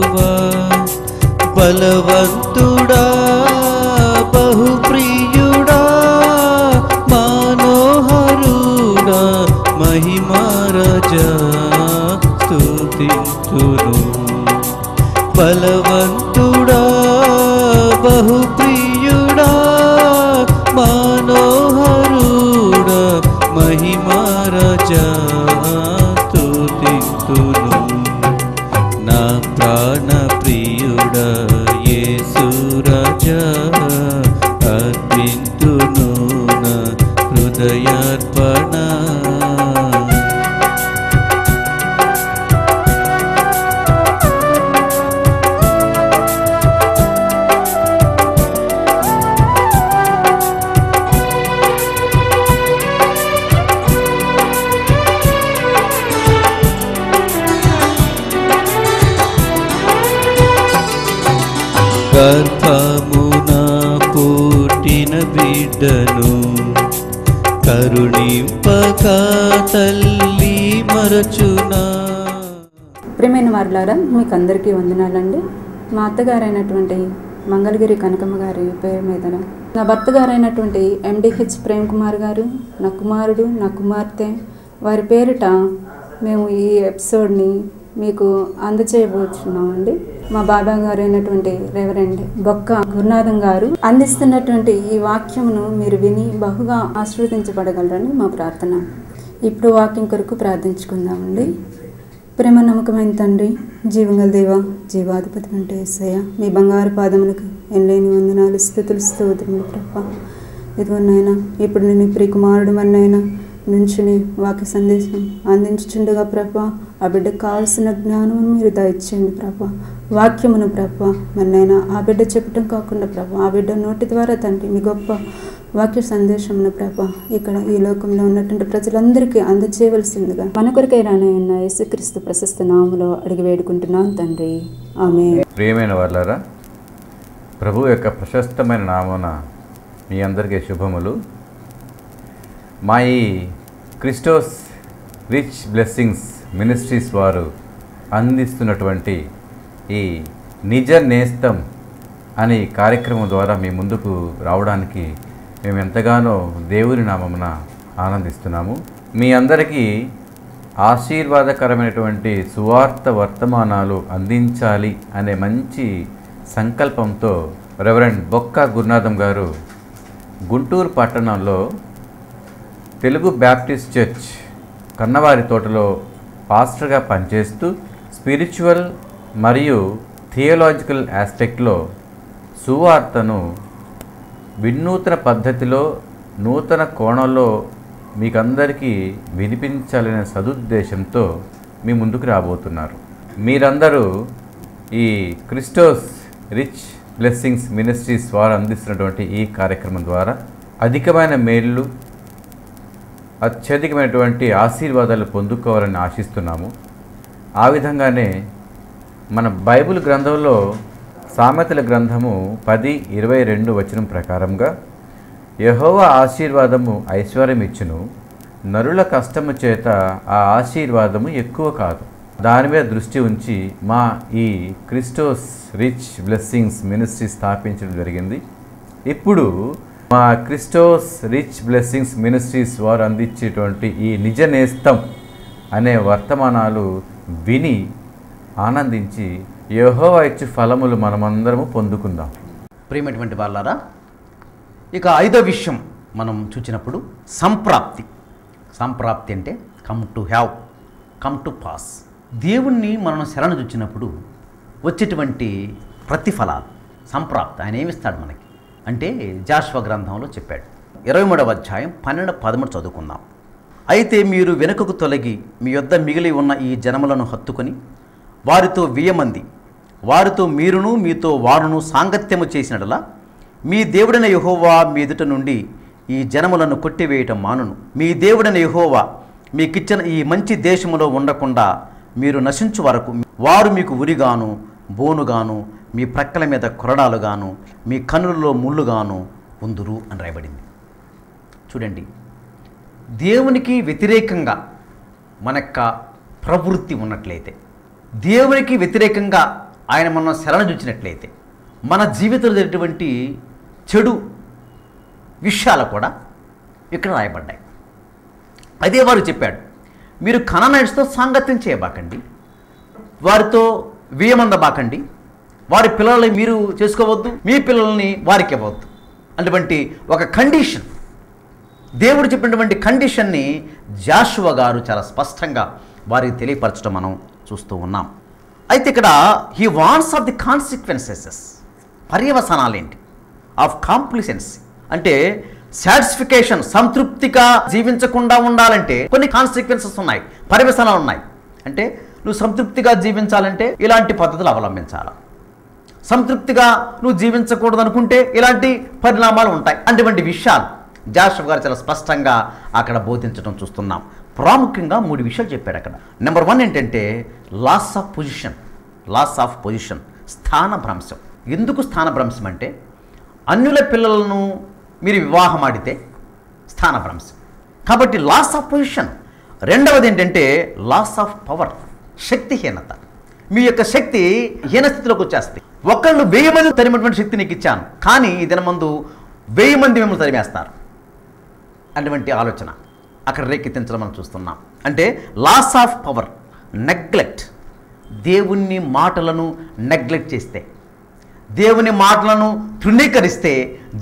యెహోవా బలవంతుడా బహుప్రియుడా మనోహరుడా మహిమారాజా స్తుతింతును బలవంతుడా బహుప్రియుడా మనోహరుడా మహిమారాజా స్తుతింతును నా ప్రాణ ప్రియుడా యేసు రాజా అర్పింతును నా హృదయార్పణ గర్భమున పుట్టిన బిడ్డను కరుణింపక తల్లి మరచునా. ప్రియమైన వారులారా, మీకు అందరికీ వందనాలండి. మా అత్తగారైనటువంటి మంగళగిరి కనకమ్మ గారి పేరు మీద నా భర్త గారైనటువంటి ఎండిహెచ్ ప్రేమ్ కుమార్ గారు, నా కుమారుడు, నా కుమార్తె వారి పేరిట మేము ఈ ఎపిసోడ్ని మీకు అందచేయబోతున్నామండి. మా బాబా గారు అయినటువంటి రెవరెండ్ బొక్క గురునాథం గారు అందిస్తున్నటువంటి ఈ వాక్యమును మీరు విని బహుగా ఆశీర్వదించబడగలరని మా ప్రార్థన. ఇప్పుడు వాక్యం కొరకు ప్రార్థించుకుందామండి. ప్రేమ నమ్మకమైన తండ్రి, జీవంగల దేవ, జీవాధిపతి అంటే యేసయ్య, మీ బంగారు పాదములకు ఎనలేని వందనాలు, స్తుతులు, స్తోత్రములు ప్రభా. ఇదిగోనైనా ఇప్పుడు నేను ప్రియ కుమారుడు మన్నైనా నుంచుని వాక్య సందేశం అందించుచుండగా ప్రభా, ఆ బిడ్డకు కావాల్సిన జ్ఞానం మీరు దయచేయండి ప్రభా. వాక్యమును ప్రభా మన్నైనా ఆ బిడ్డ చెప్పటం కాకుండా ప్రభా, ఆ బిడ్డ నోటి ద్వారా తండ్రి మీ గొప్ప వాక్య సందేశమును ప్రభా ఇక్కడ ఈ లోకంలో ఉన్నటువంటి ప్రజలందరికీ అందచేయవలసిందిగా మన కొరకై రానయ్యన్న యేసుక్రీస్తు ప్రశస్త నామములో అడిగి వేడుకుంటున్నాను తండ్రి, ఆమేన్. ప్రియమైన వాళ్ళారా, ప్రభు యొక్క ప్రశస్తమైన నామమున మీ అందరికీ శుభములు. మా ఈ క్రిస్టోస్ రిచ్ బ్లెస్సింగ్స్ మినిస్ట్రీస్ వారు అందిస్తున్నటువంటి ఈ నిజ నేస్తం అనే కార్యక్రమం ద్వారా మీ ముందుకు రావడానికి మేము ఎంతగానో దేవుని నామమున ఆనందిస్తున్నాము. మీ అందరికీ ఆశీర్వాదకరమైనటువంటి సువార్త వర్తమానాలు అందించాలి అనే మంచి సంకల్పంతో రెవరెండ్ బొక్క గురునాథం గారు గుంటూరు పట్టణంలో తెలుగు బ్యాప్టిస్ట్ చర్చ్ కన్నవారి తోటలో పాస్టర్గా పనిచేస్తూ స్పిరిచువల్ మరియు థియోలాజికల్ ఆస్పెక్ట్లో సువార్తను వినూత్న పద్ధతిలో నూతన కోణంలో మీకందరికీ వినిపించాలనే సదుద్దేశంతో మీ ముందుకు రాబోతున్నారు. మీరందరూ ఈ క్రిస్టోస్ రిచ్ బ్లెస్సింగ్స్ మినిస్ట్రీస్ వారు అందిస్తున్నటువంటి ఈ కార్యక్రమం ద్వారా అధికమైన మేళ్ళు, అత్యధికమైనటువంటి ఆశీర్వాదాలు పొందుకోవాలని ఆశిస్తున్నాము. ఆ విధంగానే మన బైబిల్ గ్రంథంలో సామెతల గ్రంథము 10:22 వచనం ప్రకారంగా యెహోవా ఆశీర్వాదము ఐశ్వర్యం ఇచ్చును, నరుల కష్టము చేత ఆ ఆశీర్వాదము ఎక్కువ కాదు. దాని మీద దృష్టి ఉంచి మా ఈ క్రిస్టోస్ రిచ్ బ్లెస్సింగ్స్ మినిస్ట్రీ స్థాపించడం జరిగింది. ఇప్పుడు మా క్రిస్టోస్ రిచ్ బ్లెస్సింగ్స్ మినిస్ట్రీస్ వారు అందించేటువంటి ఈ నిజ నేస్తం అనే వర్తమానాలు విని ఆనందించి యెహోవా ఇచ్చు ఫలములు మనమందరము పొందుకుందాం. ప్రియమైనటువంటి వాళ్ళారా, ఇక ఐదో విషయం మనం చూసినప్పుడు సంప్రాప్తి. సంప్రాప్తి అంటే come to have, come to pass. దేవుణ్ణి మనం శరణు చూచినప్పుడు వచ్చేటువంటి ప్రతిఫలాలు సంప్రాప్తి ఆయన ఏమిస్తాడు మనకి అంటే జాషువా గ్రంథంలో చెప్పాడు. 23వ అధ్యాయం 12-13 చదువుకుందాం. అయితే మీరు వెనుకకు తొలగి మీ యొద్ద మిగిలి ఉన్న ఈ జనములను హత్తుకొని వారితో వియమంది, వారితో మీరును మీతో వారును సాంగత్యము చేసినట్లా మీ దేవుడైన యెహోవా మీ ఎదుట నుండి ఈ జనములను కొట్టివేయటం మానును. మీ దేవుడైన యెహోవా మీకిచ్చిన ఈ మంచి దేశములో ఉండకుండా మీరు నశించు వరకు వారు మీకు ఉరిగాను బోనుగాను మీ ప్రక్కల మీద కొరడాలుగాను మీ కన్నులలో ముళ్ళుగాను ఉందురు అని రాయబడింది. చూడండి, దేవునికి వ్యతిరేకంగా మన యొక్క ప్రవృత్తి ఉన్నట్లయితే, దేవునికి వ్యతిరేకంగా ఆయన మనం శరణజొచ్చినట్లయితే మన జీవితంలో జరిగినటువంటి చెడు విషయాలు కూడా ఇక్కడ రాయబడ్డాయి. అదే వారు చెప్పాడు, మీరు కనానైట్స్తో సాంగత్యం చేయబాకండి, వారితో వేయమందబాకండి, వారి పిల్లల్ని మీరు చేసుకోవద్దు, మీ పిల్లల్ని వారికి ఇవ్వద్దు. అటువంటి ఒక కండిషన్, దేవుడు చెప్పినటువంటి కండిషన్ని జాషువా గారు చాలా స్పష్టంగా వారికి తెలియపరచడం మనం చూస్తూ ఉన్నాం. అయితే ఇక్కడ he wants of the consequences, పర్యవసానాలేంటి ఆఫ్ కాంప్లిసెన్సీ, అంటే సాటిస్ఫికేషన్, సంతృప్తిగా జీవించకుండా ఉండాలంటే కొన్ని కాన్సిక్వెన్సెస్ ఉన్నాయి, పర్యవసానాలు ఉన్నాయి. అంటే నువ్వు సంతృప్తిగా జీవించాలంటే ఇలాంటి పద్ధతులు అవలంబించాలి, సంతృప్తిగా నువ్వు జీవించకూడదు అనుకుంటే ఇలాంటి పరిణామాలు ఉంటాయి. అటువంటి విషయాలు జాషువా గారు చాలా స్పష్టంగా అక్కడ బోధించడం చూస్తున్నాం. ప్రాముఖ్యంగా 3 విషయాలు చెప్పాడు అక్కడ. నెంబర్ 1 ఏంటంటే లాస్ ఆఫ్ పొజిషన్, స్థానభ్రంశం. ఎందుకు స్థానభ్రంశం అంటే అన్యుల పిల్లలను మీరు వివాహం ఆడితే స్థానభ్రంశం, కాబట్టి లాస్ ఆఫ్ పొజిషన్. రెండవది ఏంటంటే లాస్ ఆఫ్ పవర్, శక్తిహీనత. మీ యొక్క శక్తి హీనస్థితిలోకి వచ్చేస్తుంది. ఒకళ్ళు 1000 మంది తరిమినటువంటి శక్తి నీకు ఇచ్చాను, కానీ ఈ దినమందు 1000 మంది మిమ్మల్ని తరిమేస్తారు. అటువంటి ఆలోచన అక్కడ రేకెత్తించడం మనం చూస్తున్నాం. అంటే లాస్ ఆఫ్ పవర్, నెగ్లెక్ట్. దేవుని మాటలను నెగ్లెక్ట్ చేస్తే, దేవుని మాటలను తృణీకరిస్తే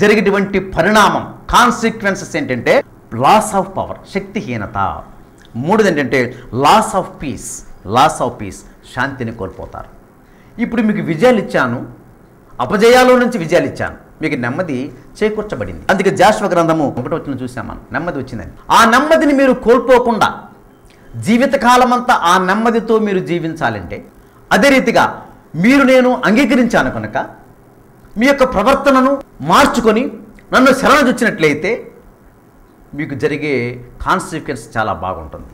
జరిగేటువంటి పరిణామం, కాన్సిక్వెన్సెస్ ఏంటంటే లాస్ ఆఫ్ పవర్, శక్తిహీనత. 3ది ఏంటంటే లాస్ ఆఫ్ పీస్, శాంతిని కోల్పోతారు. ఇప్పుడు మీకు విజయాలు ఇచ్చాను, అపజయాల నుంచి విజయాలు ఇచ్చాను, మీకు నెమ్మది చేకూర్చబడింది. అందుకే జాషువా గ్రంథము 1వ వచనం చూసాం మనం, నెమ్మది వచ్చిందని. ఆ నెమ్మదిని మీరు కోల్పోకుండా జీవితకాలం అంతా ఆ నెమ్మదితో మీరు జీవించాలంటే, అదే రీతిగా మీరు నేను అంగీకరించాను కనుక మీ యొక్క ప్రవర్తనను మార్చుకొని నన్ను శరణజొచ్చినట్లయితే మీకు జరిగే కాన్సిక్వెన్స్ చాలా బాగుంటుంది.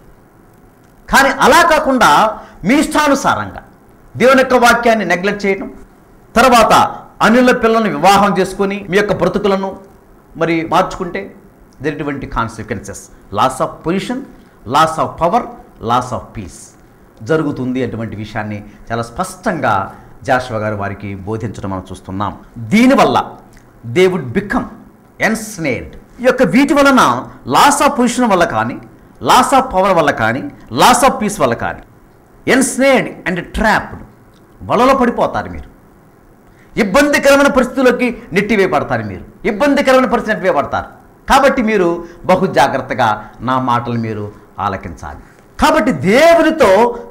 కానీ అలా కాకుండా మీ ఇష్టానుసారంగా దేవుని యొక్క వాక్యాన్ని నెగ్లెక్ట్ చేయటం, తర్వాత అన్యుల పిల్లలను వివాహం చేసుకొని మీ యొక్క బ్రతుకులను మరి మార్చుకుంటే జరిగేటువంటి consequences loss of position, loss of power, loss of peace జరుగుతుంది. అటువంటి విషయాన్ని చాలా స్పష్టంగా జాషువా గారు వారికి బోధించడం మనం చూస్తున్నాం. దీనివల్ల దే వుడ్ బికమ్ ఎన్స్నేర్డ్. ఈ యొక్క వీటి వలన లాస్ ఆఫ్ పొజిషన్ వల్ల కానీ, లాస్ ఆఫ్ పవర్ వల్ల కానీ, లాస్ ఆఫ్ పీస్ వల్ల కానీ ఎన్స్నేర్డ్ అండ్ ట్రాప్డ్, వలలో పడిపోతారు. మీరు ఇబ్బందికరమైన పరిస్థితుల్లోకి నెట్టివేయబడతారు. మీరు ఇబ్బందికరమైన పరిస్థితి నెట్టివేయబడతారు. కాబట్టి మీరు బహు జాగ్రత్తగా నా మాటలు మీరు ఆలకించాలి. కాబట్టి దేవునితో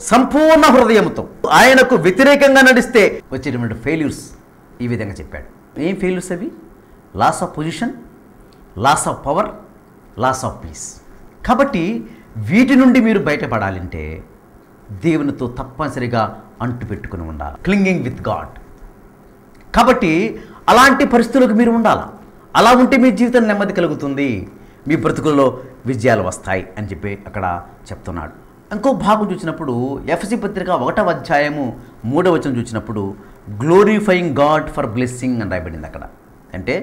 సంపూర్ణ హృదయంతో ఆయనకు వ్యతిరేకంగా నడిస్తే వచ్చేటువంటి ఫెయిల్యూర్స్ ఈ విధంగా చెప్పాడు. ఏం ఫెయిల్యూర్స్ అవి? Loss of position, loss of power, loss of peace. కాబట్టి వీటి నుండి మీరు బయటపడాలంటే దేవునితో తప్పనిసరిగా అంటు పెట్టుకుని ఉండాలి, క్లింగింగ్ విత్ గాడ్. కాబట్టి అలాంటి పరిస్థితులకు మీరు ఉండాలి. అలా ఉంటే మీ జీవితం నెమ్మది కలుగుతుంది, మీ బ్రతుకుల్లో విజయాలు వస్తాయి అని చెప్పి అక్కడ చెప్తున్నాడు. ఇంకో భాగం చూసినప్పుడు ఎఫెసీ పత్రిక 1వ అధ్యాయము 3వ వచనం చూసినప్పుడు గ్లోరిఫైయింగ్ గాడ్ ఫర్ బ్లెస్సింగ్ అని రాయబడింది అక్కడ. అంటే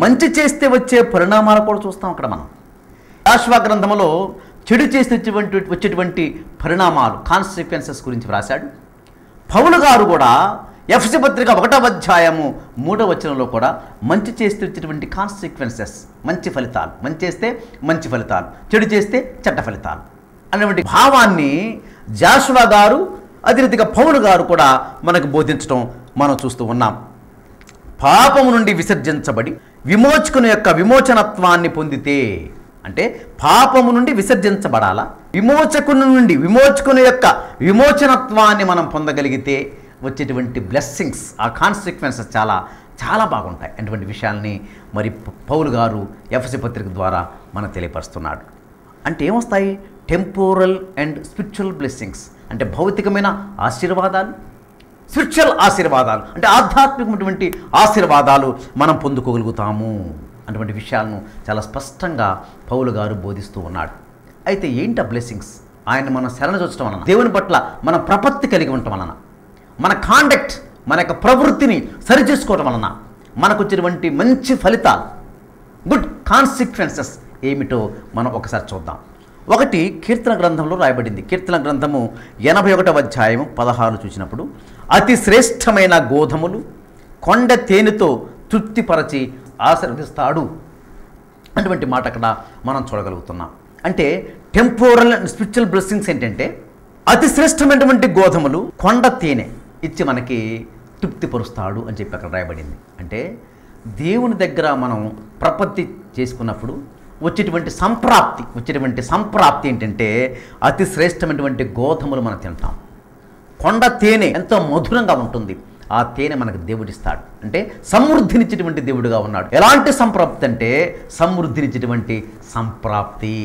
మంచి చేస్తే వచ్చే పరిణామాలు కూడా చూస్తాం అక్కడ మనం. జాషువా గ్రంథంలో చెడు చేస్తే వచ్చేటువంటి పరిణామాలు, కాన్సిక్వెన్సెస్ గురించి రాశాడు. పౌలు గారు కూడా ఎఫెసీ పత్రిక 1వ అధ్యాయము 3వ వచనంలో కూడా మంచి చేస్తే వచ్చేటువంటి కాన్సిక్వెన్సెస్, మంచి ఫలితాలు, మంచి చేస్తే మంచి ఫలితాలు, చెడు చేస్తే చెడ్డ ఫలితాలు అనేటువంటి భావాన్ని జాషువా గారు అదే రీతిగా పౌలు గారు కూడా మనకు బోధించడం మనం చూస్తూ ఉన్నాం. పాపము నుండి విసర్జించబడి విమోచకుని యొక్క విమోచనత్వాన్ని పొందితే, అంటే పాపము నుండి విసర్జించబడాలా, విమోచకుని యొక్క విమోచనత్వాన్ని మనం పొందగలిగితే వచ్చేటువంటి బ్లెస్సింగ్స్, ఆ కాన్సిక్వెన్సెస్ చాలా చాలా బాగుంటాయి. అటువంటి విషయాల్ని మరి పౌలు గారు ఎఫెసీ పత్రిక ద్వారా మనకు తెలియపరుస్తున్నాడు. అంటే ఏమొస్తాయి? టెంపోరల్ అండ్ స్పిరిచువల్ బ్లెస్సింగ్స్, అంటే భౌతికమైన ఆశీర్వాదాలు, స్పిరిచువల్ ఆశీర్వాదాలు, అంటే ఆధ్యాత్మికమైనటువంటి ఆశీర్వాదాలు మనం పొందుకోగలుగుతాము. అటువంటి విషయాలను చాలా స్పష్టంగా పౌలు గారు బోధిస్తూ ఉన్నాడు. అయితే ఏంటి ఆ బ్లెస్సింగ్స్? ఆయన మనం శరణజొచ్చడం వలన, దేవుని పట్ల మన ప్రపత్తి కలిగి ఉండటం వలన, మన కాండక్ట్, మన యొక్క ప్రవృత్తిని సరిచేసుకోవడం వలన మనకు వచ్చేటువంటి మంచి ఫలితాలు, గుడ్ కాన్సిక్వెన్సెస్ ఏమిటో మనం ఒకసారి చూద్దాం. ఒకటి కీర్తన గ్రంథంలో రాయబడింది. కీర్తన గ్రంథము 81వ అధ్యాయము 16 చూసినప్పుడు, అతి శ్రేష్టమైన గోధుమలు కొండ తేనెతో తృప్తిపరచి ఆశీర్వదిస్తాడు అటువంటి మాట అక్కడ మనం చూడగలుగుతున్నాం. అంటే టెంపోరల్ అండ్ స్పిరిచువల్ బ్లెస్సింగ్స్ ఏంటంటే అతి శ్రేష్టమైనటువంటి గోధుమలు కొండ తేనె ఇచ్చి మనకి తృప్తిపరుస్తాడు అని చెప్పి అక్కడ రాయబడింది. అంటే దేవుని దగ్గర మనం ప్రపత్తి చేసుకున్నప్పుడు వచ్చేటువంటి సంప్రాప్తి ఏంటంటే అతి శ్రేష్టమైనటువంటి గోధుమలు మనం తింటాం. కొండ తేనె ఎంతో మధురంగా ఉంటుంది. ఆ తేనె మనకు దేవుడిస్తాడు. అంటే సమృద్ధినిచ్చేటువంటి దేవుడుగా ఉన్నాడు. ఎలాంటి సంప్రాప్తి అంటే సమృద్ధినిచ్చేటువంటి సంప్రాప్తి.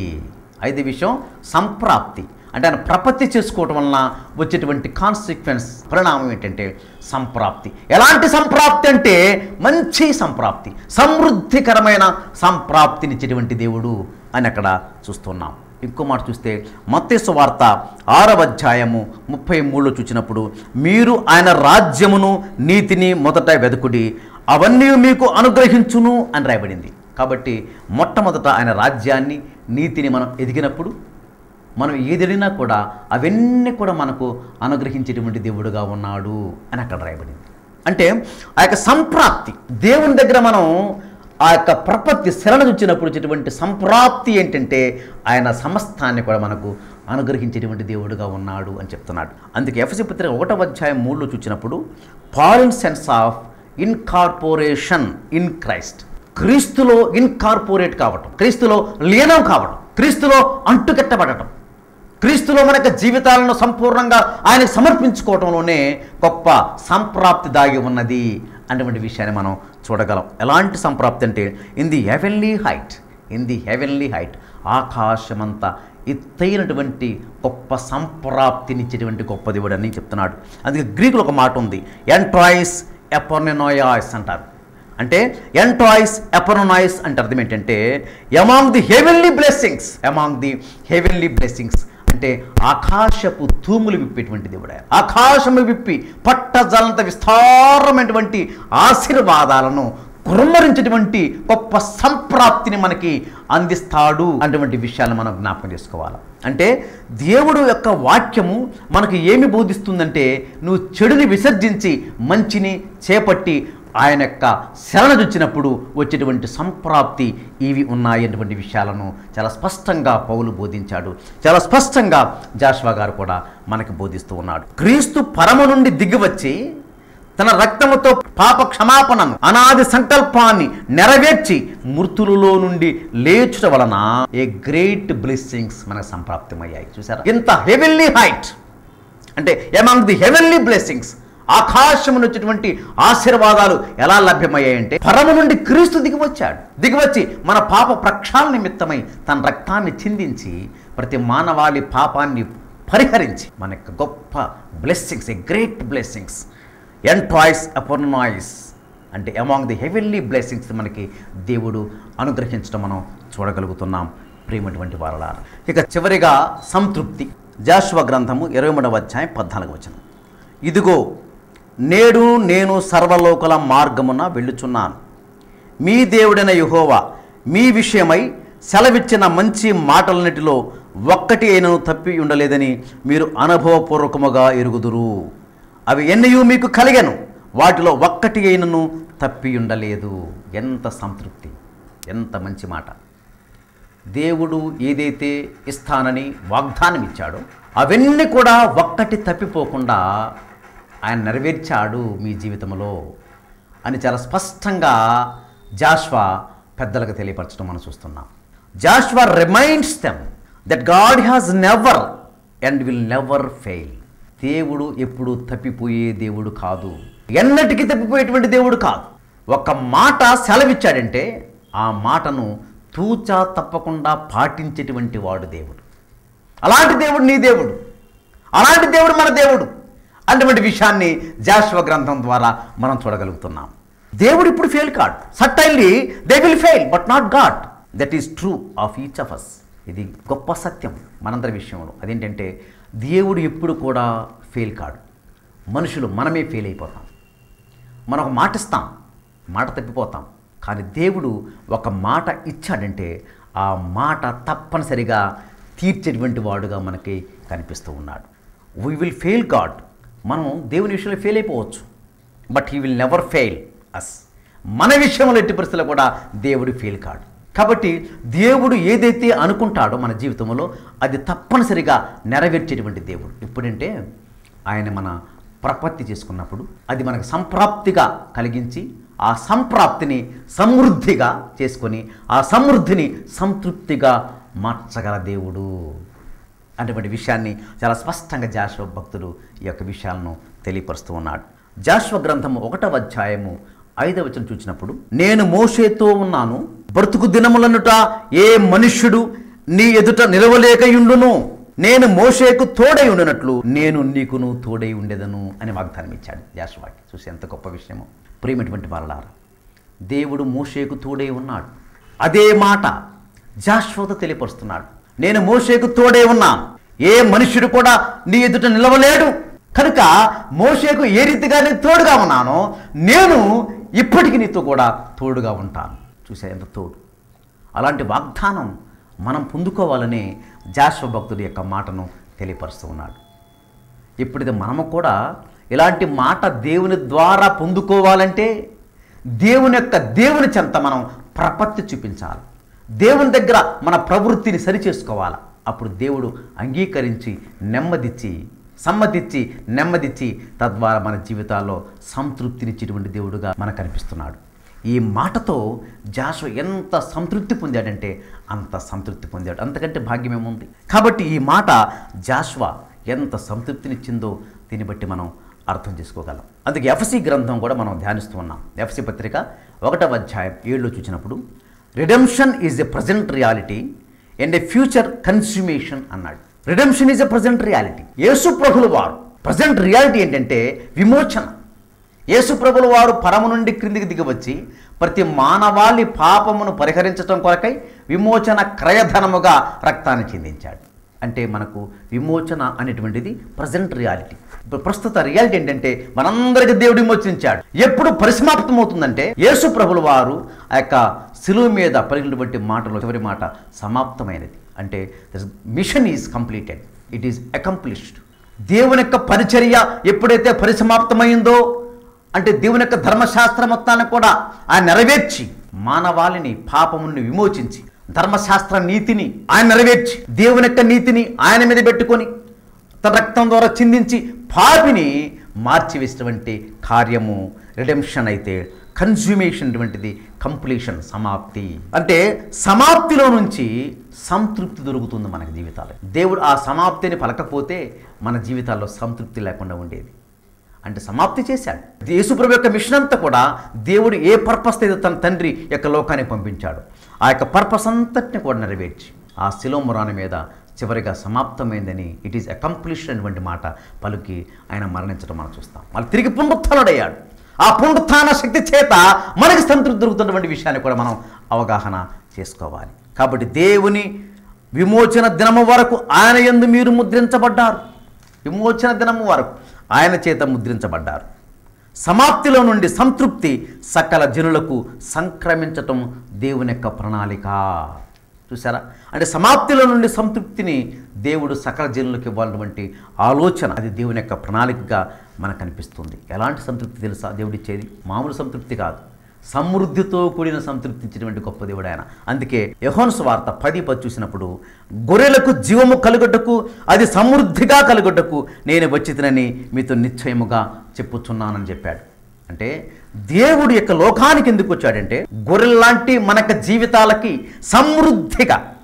5వ విషయం సంప్రాప్తి. అంటే ఆయన ప్రపత్తి చేసుకోవటం వలన వచ్చేటువంటి కాన్సిక్వెన్స్ పరిణామం ఏంటంటే సంప్రాప్తి. ఎలాంటి సంప్రాప్తి అంటే మంచి సంప్రాప్తి, సమృద్ధికరమైన సంప్రాప్తినిచ్చేటువంటి దేవుడు అని అక్కడ చూస్తున్నాం. ఇంకో మాట చూస్తే మత్తయి సువార్త 6వ అధ్యాయము 33లో చూసినప్పుడు, మీరు ఆయన రాజ్యమును నీతిని మొదట వెదకుడి, అవన్నీ మీకు అనుగ్రహించును అని రాయబడింది. కాబట్టి మొట్టమొదట ఆయన రాజ్యాన్ని నీతిని మనం ఎదిగినప్పుడు మనం ఏదైనా కూడా అవన్నీ కూడా మనకు అనుగ్రహించేటువంటి దేవుడుగా ఉన్నాడు అని అక్కడ రాయబడింది. అంటే ఆ యొక్క సంప్రాప్తి దేవుని దగ్గర మనం ఆ యొక్క ప్రపత్తి శరణ వచ్చినప్పుడు వచ్చేటువంటి సంప్రాప్తి ఏంటంటే ఆయన సమస్తాన్ని కూడా మనకు అనుగ్రహించేటువంటి దేవుడుగా ఉన్నాడు అని చెప్తున్నాడు. అందుకే ఎఫెసీ పత్రిక 1వ అధ్యాయం 3లో చూసినప్పుడు foreign sense of incorporation in Christ, క్రీస్తులో ఇన్కార్పొరేట్ కావటం, క్రీస్తులో లీనం కావడం, క్రీస్తులో అంటుకట్టబడటం, క్రీస్తులో మన యొక్క జీవితాలను సంపూర్ణంగా ఆయనకు సమర్పించుకోవడంలోనే గొప్ప సంప్రాప్తి దాగి ఉన్నది అటువంటి విషయాన్ని మనం చూడగలం. ఎలాంటి సంప్రాప్తి అంటే ఇన్ ది హెవెన్లీ హైట్, ఆకాశమంతా ఎత్తైనటువంటి గొప్ప సంప్రాప్తినిచ్చేటువంటి గొప్ప దేవుడు అని చెప్తున్నాడు. అందుకే గ్రీకులో ఒక మాట ఉంది, ఎంట్రాయిస్ ఎపర్నెనోయాస్ అంటారు. అంటే ఎంట్రాయిస్ ఎపర్నోయాస్ అంటే అర్థం ఏంటంటే అమాంగ్ ది హెవెన్లీ బ్లెస్సింగ్స్ అంటే ఆకాశపు తూములు విప్పేటువంటి దేవుడు. ఆకాశము విప్పి పట్టజలంత విస్తారమైనటువంటి ఆశీర్వాదాలను కుమ్మరించేటువంటి గొప్ప సంప్రాప్తిని మనకి అందిస్తాడు అటువంటి విషయాలను మనం జ్ఞాపకం చేసుకోవాలి. అంటే దేవుడు యొక్క వాక్యము మనకు ఏమి బోధిస్తుందంటే నువ్వు చెడుని విసర్జించి మంచిని చేపట్టి ఆయన యొక్క శరణ వచ్చినప్పుడు వచ్చేటువంటి సంప్రాప్తి ఇవి ఉన్నాయి అటువంటి విషయాలను చాలా స్పష్టంగా పౌలు బోధించాడు. చాలా స్పష్టంగా జాషువా గారు కూడా మనకి బోధిస్తూ ఉన్నాడు. క్రీస్తు పరమ నుండి దిగివచ్చి తన రక్తముతో పాప క్షమాపణను అనాది సంకల్పాన్ని నెరవేర్చి మృతులలో నుండి లేచుట వలన ఏ గ్రేట్ బ్లెస్సింగ్స్ మనకు సంప్రాప్తమయ్యాయి. చూసారా ఇంత హెవెన్లీ హైట్ అంటే అమాంగ్ ది హెవెన్లీ బ్లెస్సింగ్స్, ఆకాశమును వచ్చేటువంటి ఆశీర్వాదాలు ఎలా లభ్యమయ్యాయంటే పరము నుండి క్రీస్తు దిగివచ్చి మన పాప ప్రక్షాళన నిమిత్తమై తన రక్తాన్ని చిందించి ప్రతి మానవాళి పాపాన్ని పరిహరించి మన యొక్క గొప్ప బ్లెస్సింగ్స్, ఏ గ్రేట్ బ్లెస్సింగ్స్, ఎంట్రాయిస్ అపర్నాయిస్ అంటే అమాంగ్ ది హెవెన్లీ బ్లెస్సింగ్స్ మనకి దేవుడు అనుగ్రహించడం మనం చూడగలుగుతున్నాం. ప్రియమైనటువంటి వారలారా, ఇక చివరిగా సంతృప్తి. జాషువా గ్రంథము 23వ అధ్యాయం 14వ వచనం, ఇదిగో నేడు నేను సర్వలోకల మార్గమున వెళ్ళుచున్నాను, మీ దేవుడైన యెహోవా మీ విషయమై సెలవిచ్చిన మంచి మాటలన్నిటిలో ఒక్కటి అయినను తప్పి ఉండలేదని మీరు అనుభవపూర్వకముగా ఎరుగుదురు. అవి ఎన్నయూ మీకు కలిగెను, వాటిలో ఒక్కటి అయినను తప్పి ఉండలేదు. ఎంత సంతృప్తి, ఎంత మంచి మాట. దేవుడు ఏదైతే ఇస్తానని వాగ్దానం ఇచ్చాడో అవన్నీ కూడా ఒక్కటి తప్పిపోకుండా ఆయన నెరవేర్చాడు మీ జీవితంలో అని చాలా స్పష్టంగా జాషువా పెద్దలకు తెలియపరచడం మనం చూస్తున్నాం. Joshua reminds them that God has never and will never fail. దేవుడు ఎప్పుడు తప్పిపోయే దేవుడు కాదు, ఎన్నటికీ తప్పిపోయేటువంటి దేవుడు కాదు. ఒక మాట సెలవిచ్చాడంటే ఆ మాటను తూచా తప్పకుండా పాటించేటువంటి వాడు దేవుడు. అలాంటి దేవుడు నీ దేవుడు, అలాంటి దేవుడు మన దేవుడు అటువంటి విషయాన్ని జాషువా గ్రంథం ద్వారా మనం చూడగలుగుతున్నాం. దేవుడు ఇప్పుడు ఫెయిల్ కాడు. Certainly they will fail but not God. That is true of each of us. ఇది గొప్ప సత్యం మనందరి విషయంలో. అదేంటంటే దేవుడు ఎప్పుడు కూడా ఫెయిల్ కాడు. మనుషులు మనమే ఫెయిల్ అయిపోతాం. మనం ఒక మాట ఇస్తాం, మాట తప్పిపోతాం. కానీ దేవుడు ఒక మాట ఇచ్చాడంటే ఆ మాట తప్పనిసరిగా తీర్చేటువంటి వాడుగా మనకి కనిపిస్తూ ఉన్నాడు. We will fail God. మనం దేవుని విషయంలో ఫెయిల్ అయిపోవచ్చు, but he will never fail us. మన విషయంలో ఎట్టి పరిస్థితుల్లో కూడా దేవుడు ఫెయిల్ కాడు. కాబట్టి దేవుడు ఏదైతే అనుకుంటాడో మన జీవితంలో అది తప్పనిసరిగా నెరవేర్చేటువంటి దేవుడు. ఎప్పుడంటే ఆయన మన ప్రపత్తి చేసుకున్నప్పుడు అది మనకు సంప్రాప్తిగా కలిగించి ఆ సంప్రాప్తిని సమృద్ధిగా చేసుకొని ఆ సమృద్ధిని సంతృప్తిగా మార్చగల దేవుడు అటువంటి విషయాన్ని చాలా స్పష్టంగా జాషువ భక్తుడు ఈ యొక్క విషయాలను తెలియపరుస్తూ ఉన్నాడు. జాషువ గ్రంథము 1వ అధ్యాయము 5వ వచనం చూసినప్పుడు, నేను మోషేతో ఉన్నాను, బ్రతుకు దినములనుట ఏ మనుష్యుడు నీ ఎదుట నిలవలేకయుండును, నేను మోషేకు తోడై ఉండినట్లు నేను నీకును తోడై ఉండేదను అని వాగ్దానం ఇచ్చాడు జాషువాకి. చూసి ఎంత గొప్ప విషయమో. ప్రియమైనటువంటి వారలారా, దేవుడు మోషేకు తోడై ఉన్నాడు. అదే మాట జాషువతో తెలియపరుస్తున్నాడు. నేను మోషేకు తోడే ఉన్నా, ఏ మనుష్యుడు కూడా నీ ఎదుట నిలవలేడు, కనుక మోషేకు ఏ రీతిగా నేను తోడుగా ఉన్నానో నేను ఇప్పటికీ నీతో కూడా తోడుగా ఉంటాను. చూసా ఎంత తోడు. అలాంటి వాగ్దానం మనం పొందుకోవాలని జాషువ భక్తుడి యొక్క మాటను తెలియపరుస్తూ ఉన్నాడు. ఇప్పుడైతే మనము కూడా ఇలాంటి మాట దేవుని ద్వారా పొందుకోవాలంటే దేవుని చెంత మనం ప్రపత్తి చూపించాలి. దేవుని దగ్గర మన ప్రవృత్తిని సరిచేసుకోవాలి. అప్పుడు దేవుడు అంగీకరించి నెమ్మదిచ్చి తద్వారా మన జీవితాల్లో సంతృప్తినిచ్చేటువంటి దేవుడుగా మనకు కనిపిస్తున్నాడు. ఈ మాటతో జాషువ ఎంత సంతృప్తి పొందాడంటే అంత సంతృప్తి పొందాడు. అంతకంటే భాగ్యమేముంది. కాబట్టి ఈ మాట జాషువ ఎంత సంతృప్తినిచ్చిందో దీన్ని బట్టి మనం అర్థం చేసుకోగలం. అందుకే ఎఫెసీ గ్రంథం కూడా మనం ధ్యానిస్తూ ఉన్నాం. ఎఫెసీ పత్రిక 1వ అధ్యాయం 7లో చూసినప్పుడు, redemption is a present reality and a future consummation అన్నాడు. Redemption is a present reality. యేసు ప్రభుల వారు ప్రజెంట్ రియాలిటీ ఏంటంటే విమోచన. యేసు ప్రభుల వారు పరము నుండి క్రిందికి దిగివచ్చి ప్రతి మానవాళి పాపమును పరిహరించడం కొరకై విమోచన క్రయధనముగా రక్తాన్ని చెందించాడు. అంటే మనకు విమోచన అనేటువంటిది ప్రజెంట్ రియాలిటీ. ప్రస్తుత రియాలిటీ ఏంటంటే మనందరికీ దేవుడు విమోచించాడు. ఎప్పుడు పరిసమాప్తమవుతుందంటే యేసు ప్రభుల వారు ఆ యొక్క శిలువ మీద పలికినటువంటి మాటలో చివరి మాట సమాప్తమైనది. అంటే mission is completed, it is accomplished. దేవుని యొక్క పరిచర్య ఎప్పుడైతే పరిసమాప్తమైందో అంటే దేవుని యొక్క ధర్మశాస్త్రం మొత్తాన్ని కూడా ఆయన నెరవేర్చి మానవాళిని పాపముని విమోచించి ధర్మశాస్త్ర నీతిని ఆయన నెరవేర్చి దేవుని యొక్క నీతిని ఆయన మీద పెట్టుకొని తన రక్తం ద్వారా చిందించి పాపిని మార్చివేసినటువంటి కార్యము రిడెంప్షన్ అయితే కన్స్యూమేషన్ అటువంటిది కంప్లీషన్, సమాప్తి. అంటే సమాప్తిలో నుంచి సంతృప్తి దొరుకుతుంది మనకి జీవితాల్లో. దేవుడు ఆ సమాప్తిని పలకపోతే మన జీవితాల్లో సంతృప్తి లేకుండా ఉండేది. అంటే సమాప్తి చేశాడు. యేసుప్రభు యొక్క మిషన్ అంతా కూడా దేవుడు ఏ పర్పస్ అయితే తన తండ్రి యొక్క లోకానికి పంపించాడు ఆ యొక్క పర్పస్ అంతటిని కూడా నెరవేర్చి ఆ శిలోమురాని మీద చివరిగా సమాప్తమైందని, ఇట్ ఈజ్ అకంప్లిష్డ్ అనేటువంటి మాట పలుకి ఆయన మరణించడం మనం చూస్తాం. మళ్ళీ తిరిగి పునరుత్థానుడయ్యాడు. ఆ పునరుత్థాన శక్తి చేత మనకి సంతృప్తి దొరుకుతున్నటువంటి విషయాన్ని కూడా మనం అవగాహన చేసుకోవాలి. కాబట్టి దేవుని విమోచన దినము వరకు ఆయన యందు మీరు ముద్రించబడ్డారు. విమోచన దినము వరకు ఆయన చేత ముద్రించబడ్డారు. సమాప్తిలో నుండి సంతృప్తి సకల జనులకు సంక్రమించటం దేవుని యొక్క ప్రణాళిక. చూసారా? అంటే సమాప్తిలో నుండి సంతృప్తిని దేవుడు సకల జనులకు ఇవ్వాలన్నటువంటి ఆలోచన, అది దేవుని యొక్క ప్రణాళికగా మనకు కనిపిస్తుంది. ఎలాంటి సంతృప్తి తెలుసా దేవుడిచ్చేది? మామూలు సంతృప్తి కాదు, సమృద్ధితో కూడిన సంతృప్తి ఇచ్చినటువంటి గొప్ప దేవుడు ఆయన. అందుకే యోహాను సువార్త 10:10 చూసినప్పుడు, గొర్రెలకు జీవము కలుగుటకు అది సమృద్ధిగా కలుగుటకు నేను వచ్చితినని మీతో నిశ్చయముగా చెప్పుచున్నానని చెప్పాడు. అంటే దేవుడు యొక్క లోకానికి ఎందుకు వచ్చాడంటే గొర్రెల్లాంటి మనకు జీవితాలకి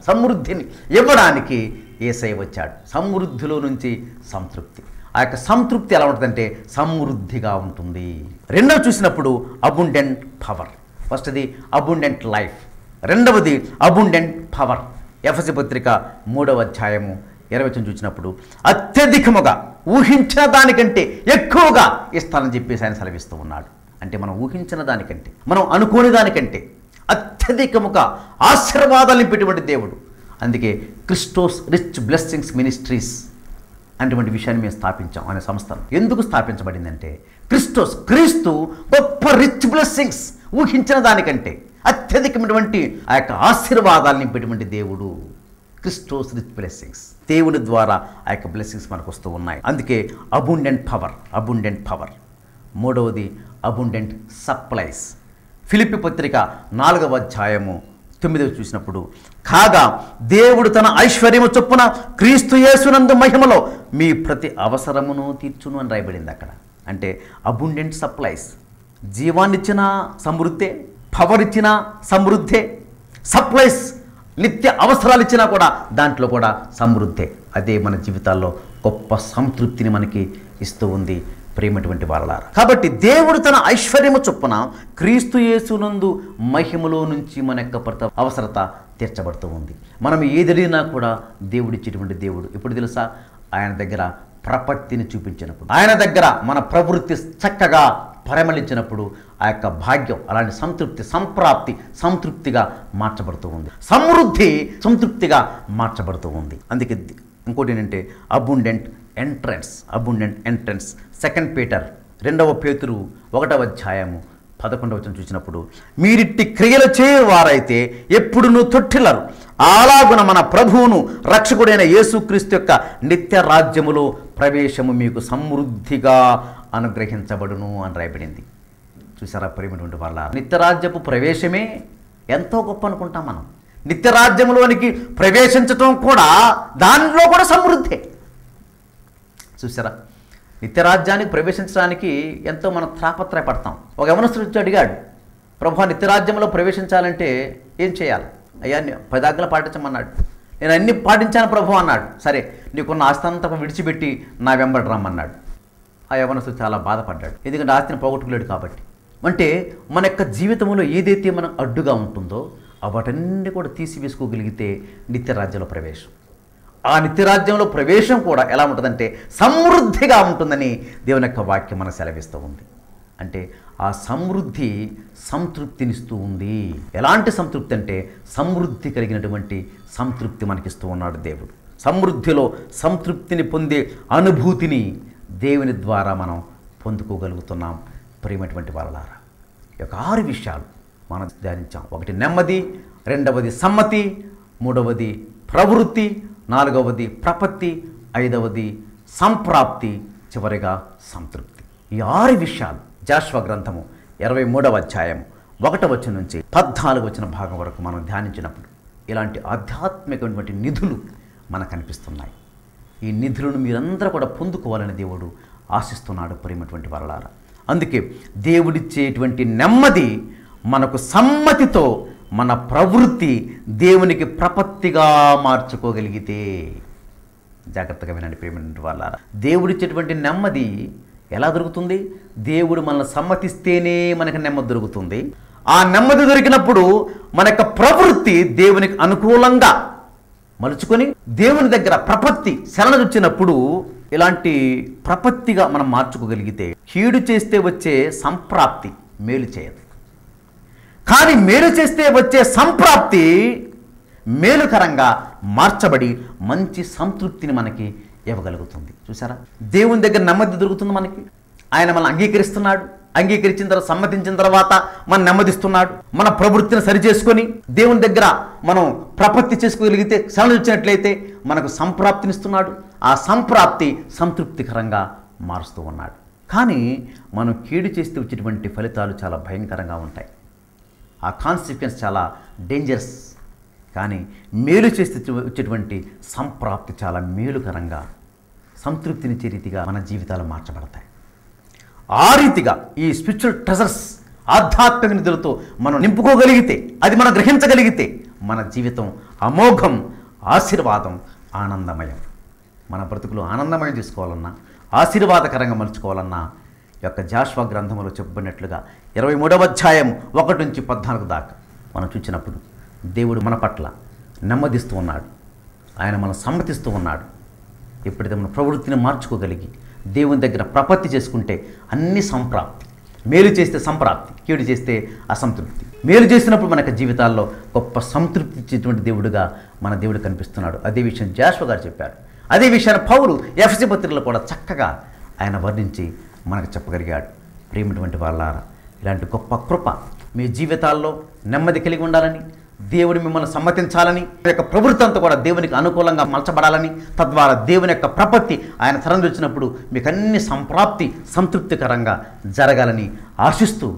సమృద్ధిని ఇవ్వడానికి యేసయ్య వచ్చాడు. సమృద్ధిలో నుంచి సంతృప్తి. ఆ యొక్క సంతృప్తి ఎలా ఉంటుందంటే సమృద్ధిగా ఉంటుంది. రెండవ చూసినప్పుడు అబుండెంట్ పవర్. ఫస్ట్ది అబుండెంట్ లైఫ్, రెండవది అబుండెంట్ పవర్. ఎఫెసీ పత్రిక 3వ అధ్యాయము 20 చూసినప్పుడు అత్యధికముగా ఊహించిన దానికంటే ఎక్కువగా ఇస్తానని చెప్పేసి ఆయన సెలవిస్తూ ఉన్నాడు. అంటే మనం ఊహించిన దానికంటే, మనం అనుకోని దానికంటే అత్యధికముగా ఆశీర్వాదాలు నింపేటువంటి దేవుడు. అందుకే క్రిస్టోస్ రిచ్ బ్లెస్సింగ్స్ మినిస్ట్రీస్ అటువంటి విషయాన్ని మేము స్థాపించాం అనే సంస్థను. ఎందుకు స్థాపించబడిందంటే క్రీస్తు గొప్ప రిచ్ బ్లెస్సింగ్స్, ఊహించిన దానికంటే అత్యధికమైనటువంటి ఆ యొక్క ఆశీర్వాదాలు నింపేటువంటి దేవుడు. Christos rich blessings. దేవుని ద్వారా ఆ యొక్క బ్లెస్సింగ్స్ మనకు వస్తూ ఉన్నాయి. అందుకే అబుండెంట్ పవర్. మూడవది అబుండెంట్ సప్లైస్. ఫిలిప్పీ పత్రిక 4వ అధ్యాయము 9 చూసినప్పుడు, కాగా దేవుడు తన ఐశ్వర్యము చొప్పున క్రీస్తు యేసునందు మహిమలో మీ ప్రతి అవసరమును తీర్చును అని రాయబడింది అక్కడ. అంటే అబుండెంట్ సప్లైస్, జీవాన్నిచ్చిన సమృద్ధే, పవర్ ఇచ్చిన సమృద్ధే, సప్లైస్ నిత్య అవసరాలు ఇచ్చినా కూడా దాంట్లో కూడా సమృద్ధే. అదే మన జీవితాల్లో గొప్ప సంతృప్తిని మనకి ఇస్తూ ఉంది ప్రేమటువంటి వాళ్ళారా. కాబట్టి దేవుడు తన ఐశ్వర్యము చొప్పున క్రీస్తు యేసునందు మహిమలో నుంచి మన యొక్క ప్రతి అవసరత తీర్చబడుతూ ఉంది. మనం ఏదడిగినా కూడా దేవుడిచ్చేటువంటి దేవుడు. ఇప్పుడు తెలుసా, ఆయన దగ్గర ప్రపత్తిని చూపించినప్పుడు, ఆయన దగ్గర మన ప్రవృత్తి చక్కగా పరిమళించినప్పుడు ఆ యొక్క భాగ్యం, అలాంటి సంతృప్తి, సంప్రాప్తి సంతృప్తిగా మార్చబడుతూ ఉంది. సమృద్ధి సంతృప్తిగా మార్చబడుతూ ఉంది. అందుకే ఇంకోటి ఏంటంటే అబుండెంట్ ఎంట్రన్స్. 2 పీటర్ 2వ పేతురు 1వ అధ్యాయము 11వ చూసినప్పుడు, మీరిట్టి క్రియలు చేయవారైతే ఎప్పుడునూ తొట్టిల్లరు, అలాగున మన ప్రభువును రక్షకుడైన యేసుక్రీస్తు యొక్క నిత్య రాజ్యములో ప్రవేశము మీకు సమృద్ధిగా అనుగ్రహించబడును అని రాయబడింది. చూసారా ప్రేమటువంటి వాళ్ళ, నిత్యరాజ్యపు ప్రవేశమే ఎంతో గొప్ప అనుకుంటాం మనం. నిత్యరాజ్యంలోనికి ప్రవేశించటం కూడా, దానిలో కూడా సమృద్ధి. చూసారా, నిత్యరాజ్యానికి ప్రవేశించడానికి ఎంతో మనం తాపత్రయపడతాం. ఒక యవనస్తుడు వచ్చి అడిగాడు, ప్రభు నిత్యరాజ్యంలో ప్రవేశించాలంటే ఏం చేయాలి? అయ్యా 10 ఆజ్ఞలు పాటించమన్నాడు. నేను అన్ని పాటించాను ప్రభు అన్నాడు. సరే, నీకున్న ఆస్తంతా విడిచిపెట్టి నా వెంబడి రమ్మన్నాడు. ఆ యవనస్తుడు చాలా బాధపడ్డాడు, ఎందుకంటే ఆస్తిని పోగొట్టుకోలేడు కాబట్టి. అంటే మన యొక్క జీవితంలో ఏదైతే మనం అడ్డుగా ఉంటుందో వాటన్నీ కూడా తీసివేసుకోగలిగితే నిత్యరాజ్యంలో ప్రవేశం. ఆ నిత్యరాజ్యంలో ప్రవేశం కూడా ఎలా ఉంటుందంటే సమృద్ధిగా ఉంటుందని దేవుని యొక్క వాక్యం మనకు సెలవిస్తూ ఉంది. అంటే ఆ సమృద్ధి సంతృప్తినిస్తూ ఉంది. ఎలాంటి సంతృప్తి అంటే సమృద్ధి కలిగినటువంటి సంతృప్తి మనకిస్తూ ఉన్నాడు దేవుడు. సమృద్ధిలో సంతృప్తిని పొందే అనుభూతిని దేవుని ద్వారా మనం పొందుకోగలుగుతున్నాం ప్రియమైనటువంటి వాళ్ళారా. ఈ యొక్క 6 విషయాలు మనం ధ్యానించాం. 1 నెమ్మది, 2వది సమ్మతి, 3వది ప్రవృత్తి, 4వది ప్రపత్తి, 5వది సంప్రాప్తి, చివరిగా సంతృప్తి. ఈ 6 విషయాలు జాషువా గ్రంథము 23వ అధ్యాయం 1వ వచనం నుంచి 14వ వచన భాగం వరకు మనం ధ్యానించినప్పుడు ఇలాంటి ఆధ్యాత్మికమైనటువంటి నిధులు మనకు కనిపిస్తున్నాయి. ఈ నిధులను మీరందరూ కూడా పొందుకోవాలని దేవుడు ఆశిస్తున్నాడు ప్రియమైనటువంటి వాళ్ళారా. అందుకే దేవుడిచ్చేటువంటి నెమ్మది మనకు సమ్మతితో మన ప్రవృత్తి దేవునికి ప్రపత్తిగా మార్చుకోగలిగితే, జాగ్రత్తగా వినండి ప్రియమైనటువంటి వాళ్ళారా, దేవుడిచ్చేటువంటి నెమ్మది ఎలా దొరుకుతుంది? దేవుడు మనల్ని సమ్మతిస్తేనే మనకు నెమ్మది దొరుకుతుంది. ఆ నెమ్మది దొరికినప్పుడు మన యొక్క ప్రవృత్తి దేవునికి అనుకూలంగా మలుచుకొని దేవుని దగ్గర ప్రపత్తి శరణొచ్చినప్పుడు ఇలాంటి ప్రపత్తిగా మనం మార్చుకోగలిగితే, కీడు చేస్తే వచ్చే సంప్రాప్తి మేలు చేయదు, కానీ మేలు చేస్తే వచ్చే సంప్రాప్తి మేలుకరంగా మార్చబడి మంచి సంతృప్తిని మనకి ఇవ్వగలుగుతుంది. చూసారా, దేవుని దగ్గర నెమ్మది దొరుకుతుంది మనకి. ఆయన మనల్ని అంగీకరిస్తున్నాడు. అంగీకరించిన తర్వాత, సమ్మతించిన తర్వాత మనం నెమ్మదిస్తున్నాడు. మన ప్రవృత్తిని సరిచేసుకొని దేవుని దగ్గర మనం ప్రపత్తి చేసుకోగలిగితే, శరణు వచ్చినట్లయితే మనకు సంప్రాప్తినిస్తున్నాడు. ఆ సంప్రాప్తి సంతృప్తికరంగా మారుస్తూ ఉన్నాడు. కానీ మనం కీడు చేస్తే వచ్చేటువంటి ఫలితాలు చాలా భయంకరంగా ఉంటాయి. ఆ కాన్సిక్వెన్స్ చాలా డేంజరస్. కానీ మేలు చేస్తే వచ్చేటువంటి సంప్రాప్తి చాలా మేలుకరంగా, సంతృప్తినిచ్చే రీతిగా మన జీవితాలు మార్చబడతాయి. ఆ రీతిగా ఈ స్పిరిచువల్ ట్రెజర్స్, ఆధ్యాత్మిక నిధులతో మనం నింపుకోగలిగితే, అది మనం గ్రహించగలిగితే మన జీవితం అమోఘం, ఆశీర్వాదం, ఆనందమయం. మన బ్రతుకులు ఆనందమయం చేసుకోవాలన్నా, ఆశీర్వాదకరంగా మలుచుకోవాలన్నా ఈ యొక్క జాషువా గ్రంథంలో చెప్పబడినట్లుగా 23వ అధ్యాయం 1 నుంచి 14 దాకా మనం చూసినప్పుడు దేవుడు మన పట్ల నెమ్మదిస్తూ ఉన్నాడు. ఆయన మనం సమ్మతిస్తూ ఉన్నాడు. ఎప్పుడైతే మన ప్రవృత్తిని మార్చుకోగలిగి దేవుని దగ్గర ప్రపత్తి చేసుకుంటే అన్ని సంప్రాప్తి. మేలు చేస్తే సంప్రాప్తి, కీడు చేస్తే అసంతృప్తి. మేలు చేసినప్పుడు మనకు జీవితాల్లో గొప్ప సంతృప్తి ఇచ్చేటువంటి దేవుడుగా మన దేవుడు కనిపిస్తున్నాడు. అదే విషయం జాషువా గారు చెప్పారు. అదే విషయాన్ని పౌలు ఎఫెసీ పత్రికలో కూడా చక్కగా ఆయన వర్ణించి మనకు చెప్పగలిగాడు. ప్రేమటువంటి వాళ్ళారా, ఇలాంటి గొప్ప కృప మీ జీవితాల్లో నెమ్మది కలిగి ఉండాలని, దేవుడు మిమ్మల్ని సమ్మతించాలని, మీ యొక్క ప్రవృత్తి అంతా కూడా దేవునికి అనుకూలంగా మలచబడాలని, తద్వారా దేవుని యొక్క ప్రపత్తి ఆయన తరం వచ్చినప్పుడు మీకు అన్ని సంప్రాప్తి సంతృప్తికరంగా జరగాలని ఆశిస్తూ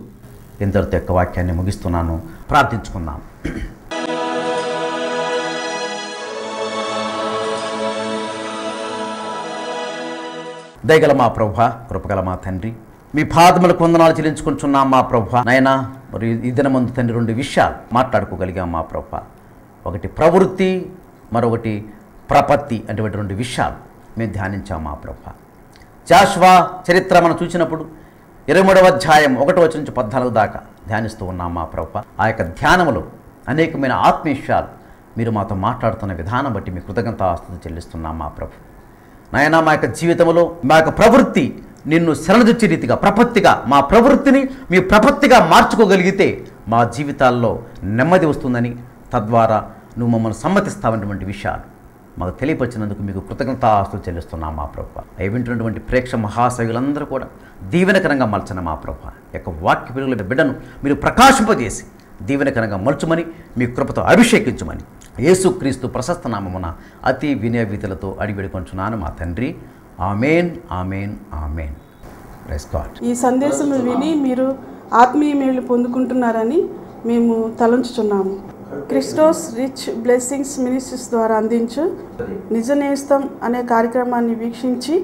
ఇంతటితో యొక్క వాక్యాన్ని ముగిస్తున్నాను. ప్రార్థించుకుందాం. దయగల మా ప్రభువా, కృపగల మా తండ్రి, మీ పాదములకు వందనాలు చెల్లించుకుంటున్నాం మా ప్రభువా. నాయనా, మరి ఈ దినమందు తండ్రి 2 విషయాలు మాట్లాడుకోగలిగాం మా ప్రభువా. ఒకటి ప్రవృత్తి, మరొకటి ప్రపత్తి అటువంటి 2 విషయాలు మేము ధ్యానించాం మా ప్రభువా. జాషువా చరిత్ర మనం చూసినప్పుడు 23వ అధ్యాయం 1వ వచనం నుంచి 14 దాకా ధ్యానిస్తూ ఉన్నాం మా ప్రభువా. ఆ యొక్క ధ్యానములో అనేకమైన ఆత్మీయ విషయాలు మీరు మాతో మాట్లాడుతున్న విధానం బట్టి మీ కృతజ్ఞతాస్తుతి చెల్లిస్తున్నాం మా ప్రభు. నాయనా, మా యొక్క జీవితంలో మా యొక్క ప్రవృత్తి నిన్ను శరణుజొచ్చే రీతిగా, ప్రపత్తిగా, మా ప్రవృత్తిని మీ ప్రపత్తిగా మార్చుకోగలిగితే మా జీవితాల్లో నెమ్మది వస్తుందని, తద్వారా నువ్వు మమ్మల్ని సమ్మతిస్తావన్నటువంటి విషయాలు మాకు తెలియపరిచినందుకు మీకు కృతజ్ఞతాస్తుతులు చెల్లిస్తున్నాం మా ప్రభువా. అవి వింటున్నటువంటి ప్రేక్ష మహాశయులందరూ కూడా దీవెనకరంగా మలచన మా ప్రభువా. యొక్క వాక్య పిలుగుల బిడ్డను మీరు ప్రకాశింపజేసి దీవెనకరంగా మలుచుమని, మీ కృపతో అభిషేకించమని యేసుక్రీస్తు ప్రశస్త నామమున అతి వినయవిధులతో అడిగి వేడుకొంచున్నాను మా తండ్రి. Amen, amen, amen. Praise God. ఈ సందేశం విని మీరు ఆత్మీయ మేలు పొందుకుంటున్నారని మేము తలంచుచున్నాము. క్రిస్టోస్ రిచ్ బ్లెస్సింగ్స్ మినిస్ట్రీస్ ద్వారా అందించు నిజ నేస్తం అనే కార్యక్రమాన్ని వీక్షించి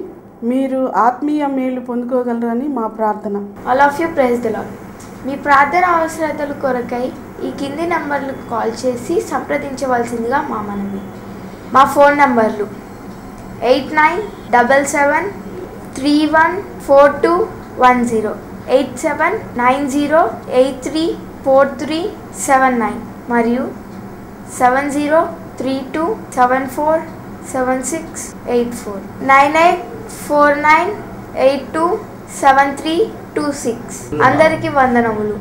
మీరు ఆత్మీయ మేలు పొందుకోగలరని మా ప్రార్థన. All of you praise the Lord. మీ ప్రార్థన అవసరతల కొరకై ఈ కింది నంబర్లకు కాల్ చేసి సంప్రదించవలసిందిగా మా మనవి. మా ఫోన్ నంబర్లు 8977314210, 8790834379 మరియు 7032747684, 9849827326. అందరికీ వందనములు.